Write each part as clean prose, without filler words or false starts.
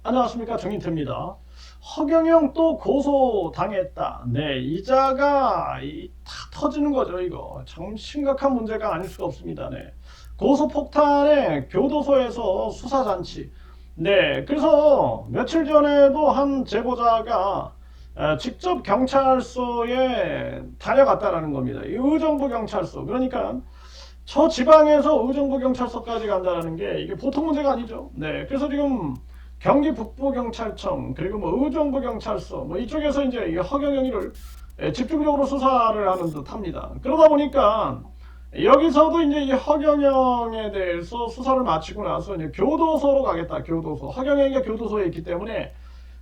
안녕하십니까, 정인태입니다. 허경영 또 고소당했다. 네, 이자가 다 터지는 거죠. 이거 참 심각한 문제가 아닐 수가 없습니다. 네, 고소폭탄에 교도소에서 수사잔치. 네, 그래서 며칠 전에도 한 제보자가 직접 경찰서에 다녀갔다라는 겁니다. 이 의정부 경찰서. 그러니까 저 지방에서 의정부 경찰서까지 간다는 게 이게 보통 문제가 아니죠. 네, 그래서 지금 경기 북부경찰청 그리고 뭐 의정부 경찰서 뭐 이쪽에서 이제 이 허경영이를 집중적으로 수사를 하는 듯합니다. 그러다 보니까 여기서도 이제 이 허경영에 대해서 수사를 마치고 나서 이제 교도소로 가겠다. 교도소. 허경영이가 교도소에 있기 때문에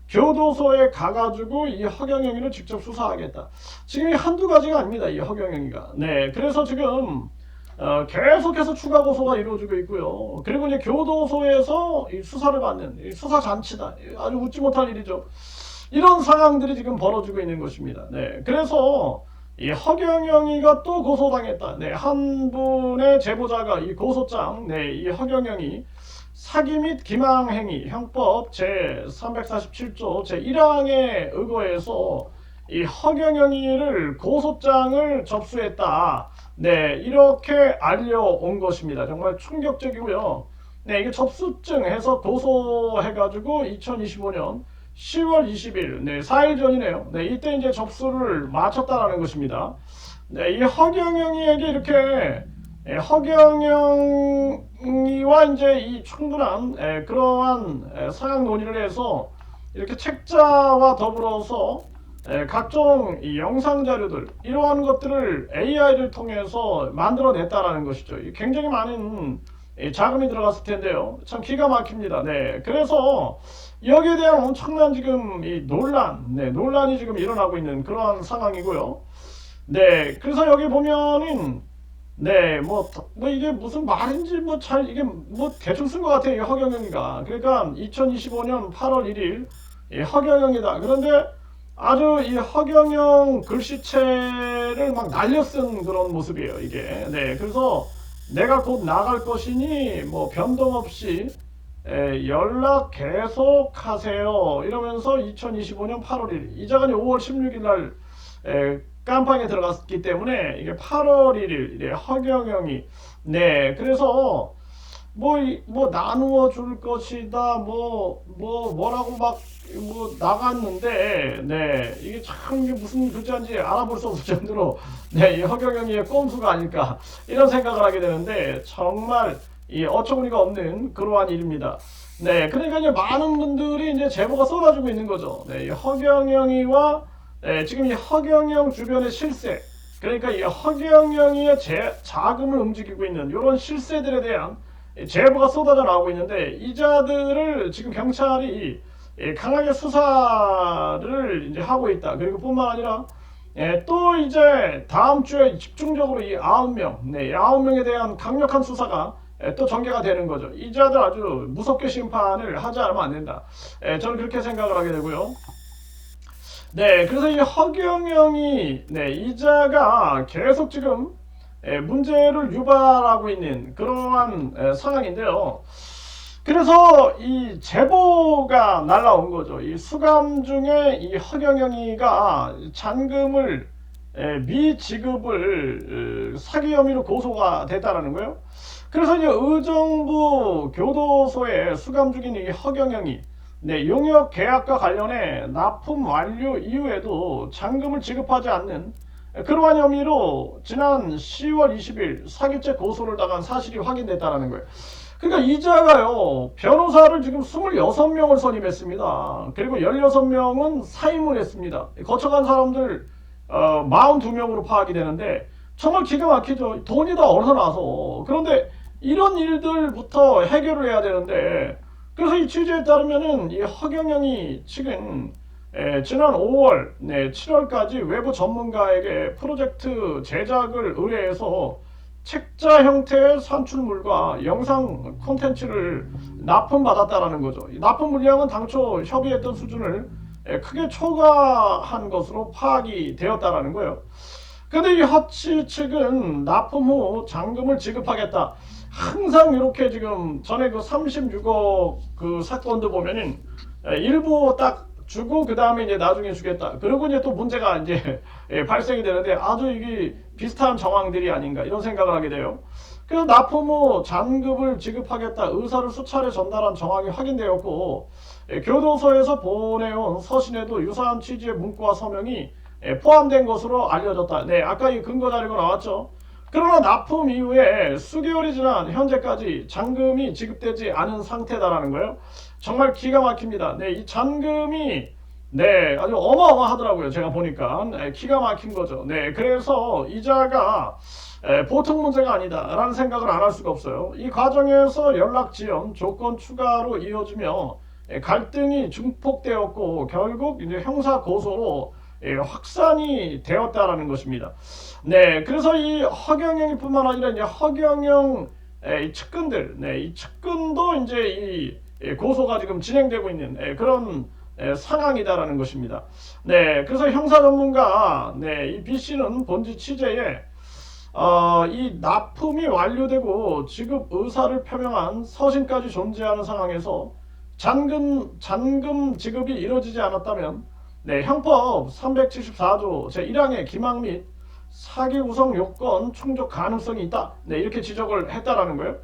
교도소에 가가지고 이 허경영이를 직접 수사하겠다. 지금 이 한두 가지가 아닙니다. 이 허경영이가. 네, 그래서 지금 계속해서 추가 고소가 이루어지고 있고요. 그리고 이제 교도소에서 이 수사를 받는 이 수사 잔치다. 아주 웃지 못할 일이죠. 이런 상황들이 지금 벌어지고 있는 것입니다. 네, 그래서 이 허경영이가 또 고소당했다. 네, 한 분의 제보자가 이 고소장, 네, 이 허경영이 사기 및 기망행위 형법 제 347조 제 1항에 의거해서 이 허경영이를 고소장을 접수했다. 네, 이렇게 알려온 것입니다. 정말 충격적이고요. 네, 이게 접수증 해서 고소해가지고 2025년 10월 20일, 네, 4일 전이네요. 네, 이때 이제 접수를 마쳤다라는 것입니다. 네, 이 허경영이에게 이렇게 허경영이와 이제 이 충분한 그러한 상황 논의를 해서 이렇게 책자와 더불어서 각종 이 영상 자료들 이러한 것들을 AI를 통해서 만들어냈다라는 것이죠. 굉장히 많은 자금이 들어갔을 텐데요. 참 기가 막힙니다. 네, 그래서 여기에 대한 엄청난 지금 이 논란이 지금 일어나고 있는 그러한 상황이고요. 네, 그래서 여기 보면은 네, 뭐 이게 무슨 말인지 이게 대충 쓴 것 같아요. 이 허경영이가. 그러니까 2025년 8월 1일 허경영이다. 그런데 아주 이 허경영 글씨체를 막 날려 쓴 그런 모습이에요, 이게. 네, 그래서 내가 곧 나갈 것이니 뭐 변동 없이 연락 계속하세요. 이러면서 2025년 8월 1일, 이자가 5월 16일 날 깜빵에 들어갔기 때문에 이게 8월 1일 허경영이 네, 그래서 뭐 나누어 줄 것이다 뭐라고 막 나갔는데 네, 이게 참 이게 무슨 글자인지 알아볼 수 없을 정도로 네, 이 허경영이의 꼼수가 아닐까 이런 생각을 하게 되는데 정말 이 어처구니가 없는 그러한 일입니다. 네, 그러니까 이제 많은 분들이 이제 제보가 쏟아지고 있는 거죠. 네, 이 허경영이와 지금 이 허경영 주변의 실세, 그러니까 이 허경영이의 자금을 움직이고 있는 이런 실세들에 대한 제보가 쏟아져 나오고 있는데 이자들을 지금 경찰이 강하게 수사를 이제 하고 있다. 그리고 뿐만 아니라 또 이제 다음 주에 집중적으로 이 9명, 네, 9명에 대한 강력한 수사가 또 전개가 되는 거죠. 이자들 아주 무섭게 심판을 하지 않으면 안 된다. 저는 그렇게 생각을 하게 되고요. 네, 그래서 이 허경영이 네, 이자가 계속 지금 문제를 유발하고 있는 그러한 상황인데요. 그래서 이 제보가 날라온 거죠. 이 수감 중에 이 허경영이가 잔금을 미지급을 사기 혐의로 고소가 됐다라는 거예요. 그래서 이제 의정부 교도소에 수감 중인 이 허경영이 네, 용역 계약과 관련해 납품 완료 이후에도 잔금을 지급하지 않는 그러한 혐의로 지난 10월 20일 사기죄 고소를 당한 사실이 확인됐다는 거예요. 그러니까 이자가요, 변호사를 지금 26명을 선임했습니다. 그리고 16명은 사임을 했습니다. 거쳐간 사람들 42명으로 파악이 되는데 정말 기가 막히죠. 돈이 다 어디서 나서. 그런데 이런 일들부터 해결을 해야 되는데 그래서 이 취재에 따르면은 이 허경영이 지금 지난 5월, 네, 7월까지 외부 전문가에게 프로젝트 제작을 의뢰해서 책자 형태의 산출물과 영상 콘텐츠를 납품받았다라는 거죠. 이 납품 물량은 당초 협의했던 수준을 크게 초과한 것으로 파악이 되었다라는 거예요. 근데 이 허치 측은 납품 후 잔금을 지급하겠다. 항상 이렇게 지금 전에 그 36억 그 사건도 보면은 일부 딱 주고 그 다음에 이제 나중에 주겠다. 그리고 이제 또 문제가 이제 발생이 되는데 아주 이게 비슷한 정황들이 아닌가 이런 생각을 하게 돼요. 그래서 납품 후 잔급을 지급하겠다 의사를 수차례 전달한 정황이 확인되었고 교도소에서 보내온 서신에도 유사한 취지의 문구와 서명이 포함된 것으로 알려졌다. 네, 아까 이 근거 자료가 나왔죠. 그러나 납품 이후에 수개월이 지난 현재까지 잔금이 지급되지 않은 상태다라는 거예요. 정말 기가 막힙니다. 네, 이 잔금이 네, 아주 어마어마하더라고요. 제가 보니까 기가 막힌 거죠. 네, 그래서 이자가 보통 문제가 아니다라는 생각을 안 할 수가 없어요. 이 과정에서 연락 지연, 조건 추가로 이어지며 갈등이 증폭되었고 결국 이제 형사 고소로 확산이 되었다라는 것입니다. 네, 그래서 이 허경영뿐만 아니라 이제 허경영 이 측근들, 네, 이 측근도 이제 이 고소가 지금 진행되고 있는 그런 상황이다라는 것입니다. 네, 그래서 형사 전문가, 네, 이 B 씨는 본지 취재에 이 납품이 완료되고 지급 의사를 표명한 서신까지 존재하는 상황에서 잔금 지급이 이루어지지 않았다면 네, 형법 374조 제1항의 기망 및 사기 구성 요건 충족 가능성이 있다. 네, 이렇게 지적을 했다라는 거예요.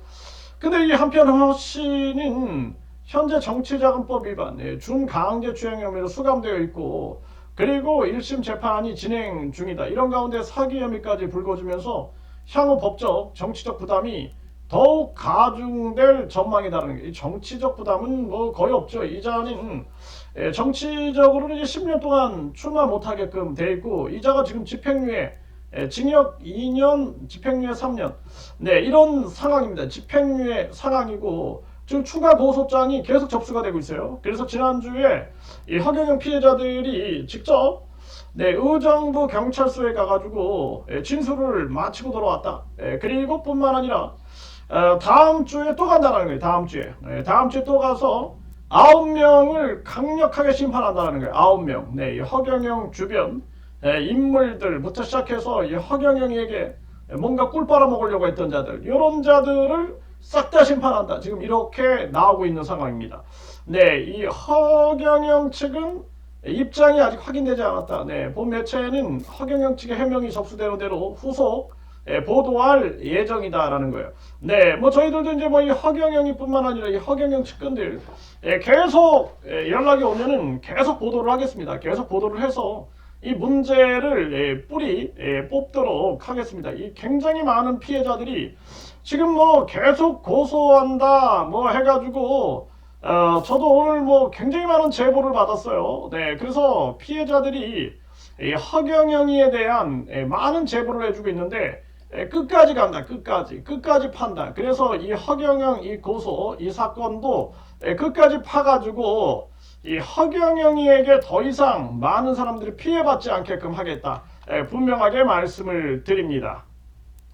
근데 이 한편 허 씨는 현재 정치자금법 위반, 준강제추행 혐의로 수감되어 있고 그리고 1심 재판이 진행 중이다. 이런 가운데 사기 혐의까지 불거지면서 향후 법적, 정치적 부담이 더욱 가중될 전망이다라는 게, 이 정치적 부담은 뭐 거의 없죠. 이자는 정치적으로는 이제 10년 동안 출마 못하게끔 돼 있고 이자가 지금 집행유예 징역 2년, 집행유예 3년. 네, 이런 상황입니다. 집행유예 상황이고 지금 추가 고소장이 계속 접수가 되고 있어요. 그래서 지난주에 이 허경영 피해자들이 직접 네, 의정부 경찰서에 가가지고 진술을 마치고 돌아왔다. 그리고 뿐만 아니라 다음 주에 또 간다는 거예요. 다음 주에 또 가서 9명을 강력하게 심판한다는 거예요. 9명. 네, 이 허경영 주변 인물들부터 시작해서 이 허경영에게 뭔가 꿀 빨아먹으려고 했던 자들, 이런 자들을 싹 다 심판한다. 지금 이렇게 나오고 있는 상황입니다. 네, 이 허경영 측은 입장이 아직 확인되지 않았다. 네, 본 매체는 허경영 측의 해명이 접수되는 대로 후속 보도할 예정이다라는 거예요. 네, 뭐 저희들도 이제 뭐 이 허경영이뿐만 아니라 이 허경영 측근들 계속 연락이 오면은 계속 보도를 하겠습니다. 계속 보도를 해서 이 문제를 뿌리 뽑도록 하겠습니다. 이 굉장히 많은 피해자들이 지금 뭐 계속 고소한다 뭐 해가지고 저도 오늘 뭐 굉장히 많은 제보를 받았어요. 네, 그래서 피해자들이 이 허경영이에 대한 많은 제보를 해주고 있는데 끝까지 간다. 끝까지 판다. 그래서 이 허경영 이 고소 이 사건도 끝까지 파가지고 이 허경영이에게 더 이상 많은 사람들이 피해받지 않게끔 하겠다. 분명하게 말씀을 드립니다.